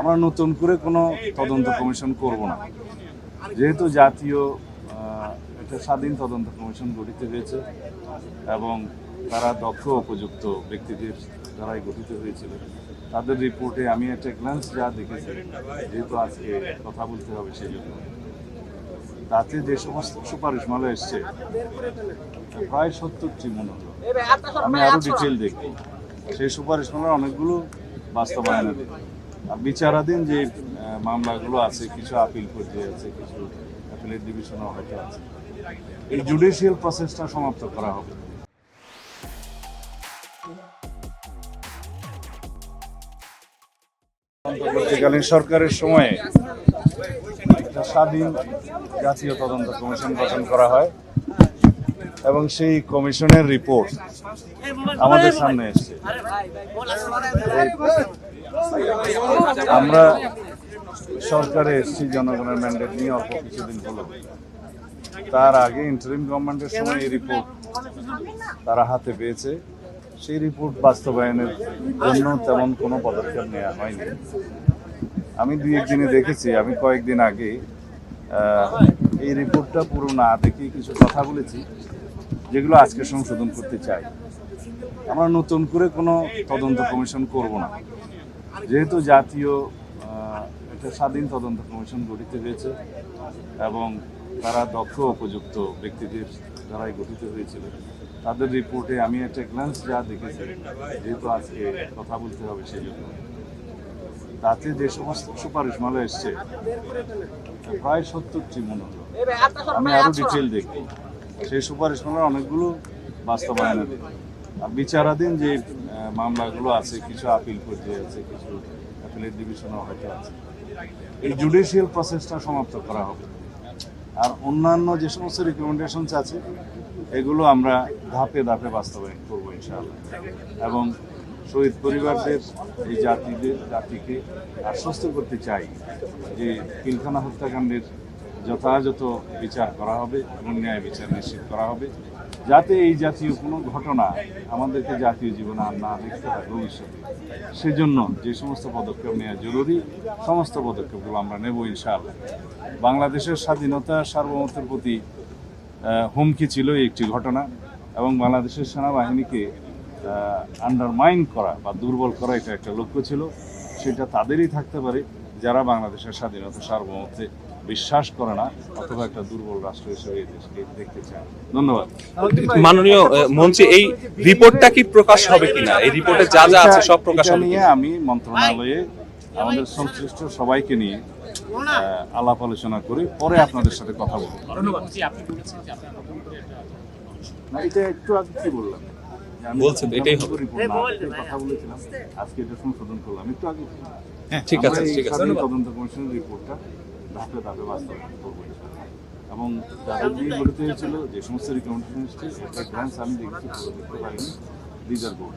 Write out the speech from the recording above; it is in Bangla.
আমরা নতুন করে কোনো তদন্ত কমিশন করব না, যেহেতু জাতীয় একটা স্বাধীন তদন্ত কমিশন গঠিত হয়েছে এবং তারা দক্ষ উপযুক্ত ব্যক্তিদের দ্বারাই গঠিত হয়েছিল। তাদের রিপোর্টে আমি একটা গ্ল্যান্স যা দেখেছি, যেহেতু আজকে কথা বলতে হবে সেই জন্য, তাতে যে সমস্ত সুপারিশমালা এসছে প্রায় 70টি মনে হলো। আমি আরও ডিটেল দেখি, সেই সুপারিশমালার অনেকগুলো বাস্তবায়নের আর বিচারাধীন যে মামলাগুলো আছে, কিছু আপিল পর্যায়ে আছে, কিছু অ্যাপিলেট ডিভিশনও হয়তো আছে। এই জুডিশিয়াল প্রসেসটা সমাপ্ত করা হবে। অন্তর্বর্তীকালীন সরকারের সময়ে একটা স্বাধীন জাতীয় তদন্ত কমিশন গঠন করা হয় এবং সেই কমিশনের রিপোর্ট আমাদের সামনে এসেছে। আমরা সরকারে এসেছি জনগণের ম্যান্ডেট নিয়ে অল্প কিছুদিন হলো। তার আগে ইন্টারিম গভর্নমেন্টের সময় এই রিপোর্ট তারা হাতে পেয়েছে। সেই রিপোর্ট বাস্তবায়নের জন্য তেমন কোনো পদক্ষেপ নেওয়া হয়নি। আমি দুই একদিনে দেখেছি, আমি কয়েকদিন আগে এই রিপোর্টটা পুরো না দেখে কিছু কথা বলেছি, যেগুলো আজকে সংশোধন করতে চাই। আমরা নতুন করে কোনো তদন্ত কমিশন করব না, যেহেতু জাতীয় একটা স্বাধীন তদন্ত কমিশন গঠিত হয়েছে এবং তারা দক্ষ উপযুক্ত ব্যক্তিদের দ্বারাই গঠিত হয়েছিল। তাদের রিপোর্টে আমি একটা গ্ল্যান্স যা দেখেছি, যেহেতু আজকে কথা বলতে হবে সেই জন্য, তাতে যে সমস্ত সুপারিশমালা এসছে প্রায় 70টি মনে হলো। আমি আরও ডিটেল দেখি, সেই সুপারিশমালার অনেকগুলো বাস্তবায়নের আর বিচারাধীন যে মামলাগুলো আছে, কিছু আপিল পর্যায়ে আছে, কিছু অ্যাপিলেট ডিভিশনও হয়তো আছে। এই জুডিশিয়াল প্রসেসটা সমাপ্ত করা হবে আর অন্যান্য যে সমস্ত রিকমেন্ডেশনস আছে এগুলো আমরা ধাপে ধাপে বাস্তবায়ন করবো ইনশাআল্লাহ। এবং শহীদ পরিবারদের এই জাতিকে আশ্বস্ত করতে চাই যে পিলখানা হত্যাকাণ্ডের যথাযথ বিচার করা হবে এবং ন্যায় বিচার নিশ্চিত করা হবে, যাতে এই জাতীয় কোনো ঘটনা আমাদেরকে জাতীয় জীবনে আর না দেখতে হয় ভবিষ্যতে। সেজন্য যে সমস্ত পদক্ষেপ নেওয়া জরুরি, সমস্ত পদক্ষেপগুলো আমরা নেব ইনশাআল্লাহ। বাংলাদেশের স্বাধীনতা সার্বভৌমত্বের প্রতি হুমকি ছিল এই একটি ঘটনা এবং বাংলাদেশের সেনাবাহিনীকে আন্ডারমাইন করা বা দুর্বল করা এটা একটা লক্ষ্য ছিল। সেটা তাদেরই থাকতে পারে যারা বাংলাদেশের স্বাধীনতা সার্বভৌমত্বে বিশ্বাস করে না অথবা একটা দুর্বল রাষ্ট্র হিসেবে এই দেশকে দেখতে চায়। ধন্যবাদ। মাননীয় মন্ত্রী, এই রিপোর্টটা কি প্রকাশ হবে কিনা? এই রিপোর্টে যা যা আছে সব প্রকাশ হবে নিয়ে আমি মন্ত্রণালয়ে আমাদের সংশ্লিষ্ট সবাইকে নিয়ে আলাপ আলোচনা করে পরে আপনাদের সাথে কথা বলবো। এটা একটু আগে কি বললাম, বলছেন এটাই হবে। কথা বলেছিলাম, আজকে এটা সংশোধন করলাম একটু আগে। ঠিক আছে, ঠিক আছে। তদন্ত কমিশনের রিপোর্টটা ধাপে ধাপে বাস্তবায়ন করবো এবং যাদের দিয়ে গঠিত হয়েছিল যে সমস্ত রিকমেন্ডেশন এসেছে একটা গ্রান্স আমি দেখতে পারিনি, দিদার বোর্ড